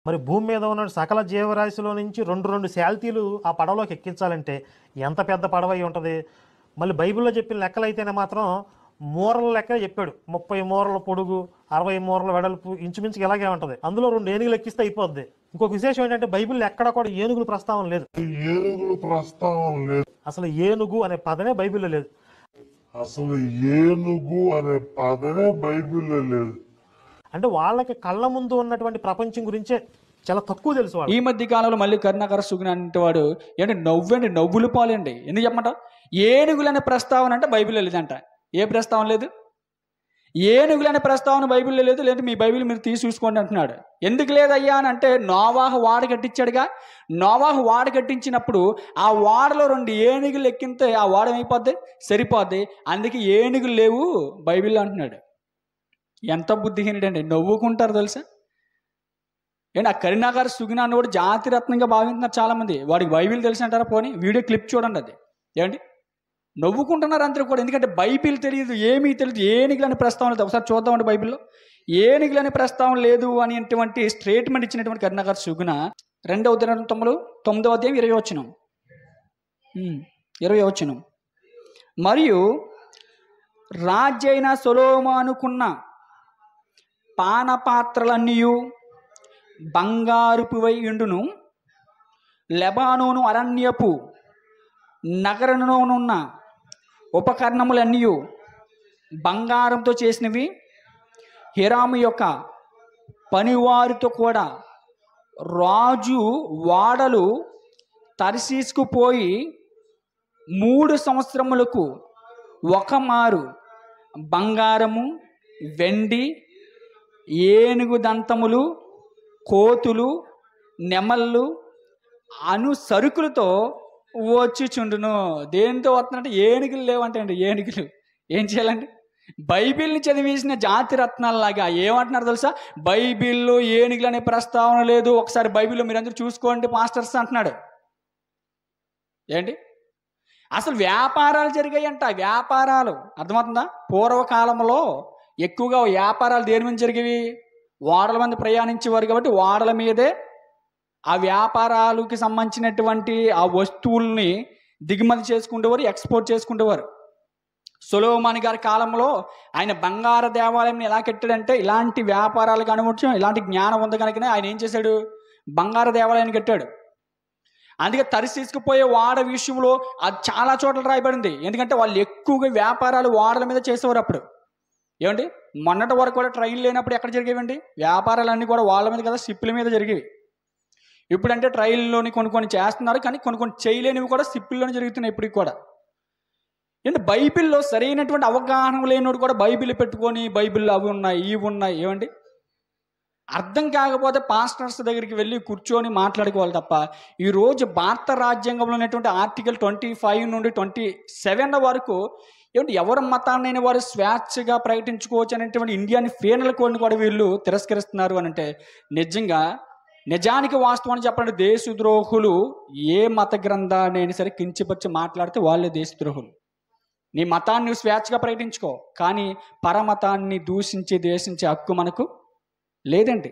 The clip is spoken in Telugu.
మరి భూమి మీద ఉన్న సకల జీవరాశిలో నుంచి రెండు శాల్తీలు ఆ పడవలోకి ఎక్కించాలంటే ఎంత పెద్ద పడవ అయి ఉంటుంది. మళ్ళీ బైబిల్లో చెప్పిన లెక్కలైతేనే మాత్రం మూరల లెక్క చెప్పాడు. 30 మూరల పొడుగు, 60 మూరల వెడల్పు, ఇంచుమించుగా ఇలాగే ఉంటుంది. అందులో 2 ఏనుగులు ఎక్కిస్తే అయిపోద్ది. ఇంకొక విశేషం ఏంటంటే బైబిల్ ఎక్కడ కూడా ఏనుగుల ప్రస్తావన లేదు. అసలు ఏనుగు అనే పదమే బైబిల్లో లేదు. అంటే వాళ్ళకి కళ్ళ ముందు ఉన్నటువంటి ప్రపంచం గురించే చాలా తక్కువ తెలుసు. ఈ మధ్య కాలంలో మళ్ళీ కరుణాకర సుగుణ అంటే వాడు ఏంటి నవ్వులు పాలండి. ఎందుకు చెప్పమంట? ఏనుగులు అనే ప్రస్తావన అంటే బైబిల్లో లేదంట. ఏ ప్రస్తావన లేదు? ఏనుగులు అనే ప్రస్తావన బైబిల్లో లేదు. లేదంటే మీ బైబిల్ మీరు తీసి చూసుకోండి అంటున్నాడు. ఎందుకు లేదయ్యా అని అంటే నోవాహు వాడ కట్టించాడుగా. నోవాహు వాడ కట్టించినప్పుడు ఆ వాడలో 2 ఏనుగులు ఎక్కితే ఆ వాడ ఏమైపోద్ది? సరిపోద్ది. అందుకే ఏనుగులు లేవు బైబిల్లో అంటున్నాడు. ఎంత బుద్ధిహీనుడండి. నవ్వుకుంటారు తెలుసా ఏంటి? ఆ కరుణాకర సుగుణ అన్న కూడా జాతిరత్నంగా భావిస్తున్నారు చాలామంది. వాడికి బైబిల్ తెలిసి అంటారా? పోనీ వీడియో క్లిప్ చూడండి. అది ఏమండి నవ్వుకుంటున్నారు అందరూ కూడా. ఎందుకంటే బైబిల్ తెలియదు, ఏమీ తెలియదు. ఏనుగులని ప్రస్తావన లేదు. ఒకసారి చూద్దామండి బైబిల్లో ఏనుగులని ప్రస్తావన లేదు అనేటువంటి స్టేట్మెంట్ ఇచ్చినటువంటి కరుణాకర సుగుణ 2వ దినవృత్తాంతములు 9వ అధ్యాయం 20వ వచనం. 20వ వచనం. మరియు రాజైన సొలొమోనుకున్న పానపాత్రలన్నీయు బంగారుపువై ఉండును. లెబానోను అరణ్యపు నగరంలోనున్న ఉపకరణములన్నీ బంగారంతో చేసినవి. హీరాము యొక్క పనివారితో కూడా రాజు వాడలు తర్షీషుకు పోయి 3 సంవత్సరములకు ఒకమారు బంగారము, వెండి, ఏనుగు దంతములు, కోతులు, నెమళ్ళు అను సరుకులతో వచ్చుచుండును. దేనితో వస్తున్నట్టు? ఏనుగులు లేవంటే అండి. ఏనుగులు ఏం చేయాలండి? బైబిల్ని చదివేసిన జాతి రత్నాలలాగా ఏమంటున్నారు తెలుసా? బైబిల్లో ఏనుగులు అనే ప్రస్తావన లేదు. ఒకసారి బైబిల్లో మీరందరూ చూసుకోండి పాస్టర్స్ అంటున్నాడు. ఏంటి అసలు వ్యాపారాలు జరిగాయంట. వ్యాపారాలు అర్థమవుతుందా? పూర్వకాలంలో ఎక్కువగా వ్యాపారాలు దేని మీద జరిగేవి? ఓడల మీద ప్రయాణించేవారు కాబట్టి ఓడల మీదే ఆ వ్యాపారాలకి సంబంధించినటువంటి ఆ వస్తువుల్ని దిగుమతి చేసుకుంటేవారు, ఎక్స్పోర్ట్ చేసుకుంటేవారు. సొలొమోను గారి కాలంలో ఆయన బంగారు దేవాలయం ఎలా కట్టాడంటే ఇలాంటి వ్యాపారాలకు అనుమతి, ఇలాంటి జ్ఞానం ఉంది కనుకనే ఆయన ఏం చేశాడు? బంగారు దేవాలయాన్ని కట్టాడు. అందుకే తర్షీషుకుపోయే వాడ విషయంలో అది చాలా చోట్ల రాయబడింది. ఎందుకంటే వాళ్ళు ఎక్కువగా వ్యాపారాలు వాడల మీద చేసేవారు అప్పుడు. ఏమండి మొన్నటి వరకు కూడా ట్రైన్ లేనప్పుడు ఎక్కడ జరిగేవండి వ్యాపారాలన్నీ? కూడా వాళ్ళ మీద కదా, షిప్పుల మీద జరిగేవి. ఇప్పుడంటే ట్రైన్లోని కొన్ని చేస్తున్నారు, కానీ కొన్ని చేయలేనివి కూడా షిప్పుల్లోనే జరుగుతున్నాయి ఇప్పటికి కూడా. అంటే బైబిల్లో సరైనటువంటి అవగాహన లేనివాడు కూడా బైబిల్ పెట్టుకొని బైబిల్లో అవి ఉన్నాయి, ఇవి ఉన్నాయి. ఏమండి అర్థం కాకపోతే పాస్టర్స్ దగ్గరికి వెళ్ళి కూర్చొని మాట్లాడుకోవాలి తప్ప ఈరోజు భారత రాజ్యాంగంలో ఉన్నటువంటి ఆర్టికల్ 25 నుండి 27 వరకు ఏమంటే ఎవరి మతాన్ని వారు స్వేచ్ఛగా ప్రకటించుకోవచ్చు అనేటువంటి ఇండియాని ఫీనల్ కోడ్ని కూడా వీళ్ళు తిరస్కరిస్తున్నారు అని అంటే నిజానికి వాస్తవాన్ని చెప్పండి, దేశద్రోహులు ఏ మత గ్రంథాన్ని సరే కించపరిచి మాట్లాడితే వాళ్ళే దేశద్రోహులు. నీ మతాన్ని నువ్వు స్వేచ్ఛగా ప్రకటించుకో, కానీ పరమతాన్ని దూషించే దేశించే హక్కు మనకు లేదండి.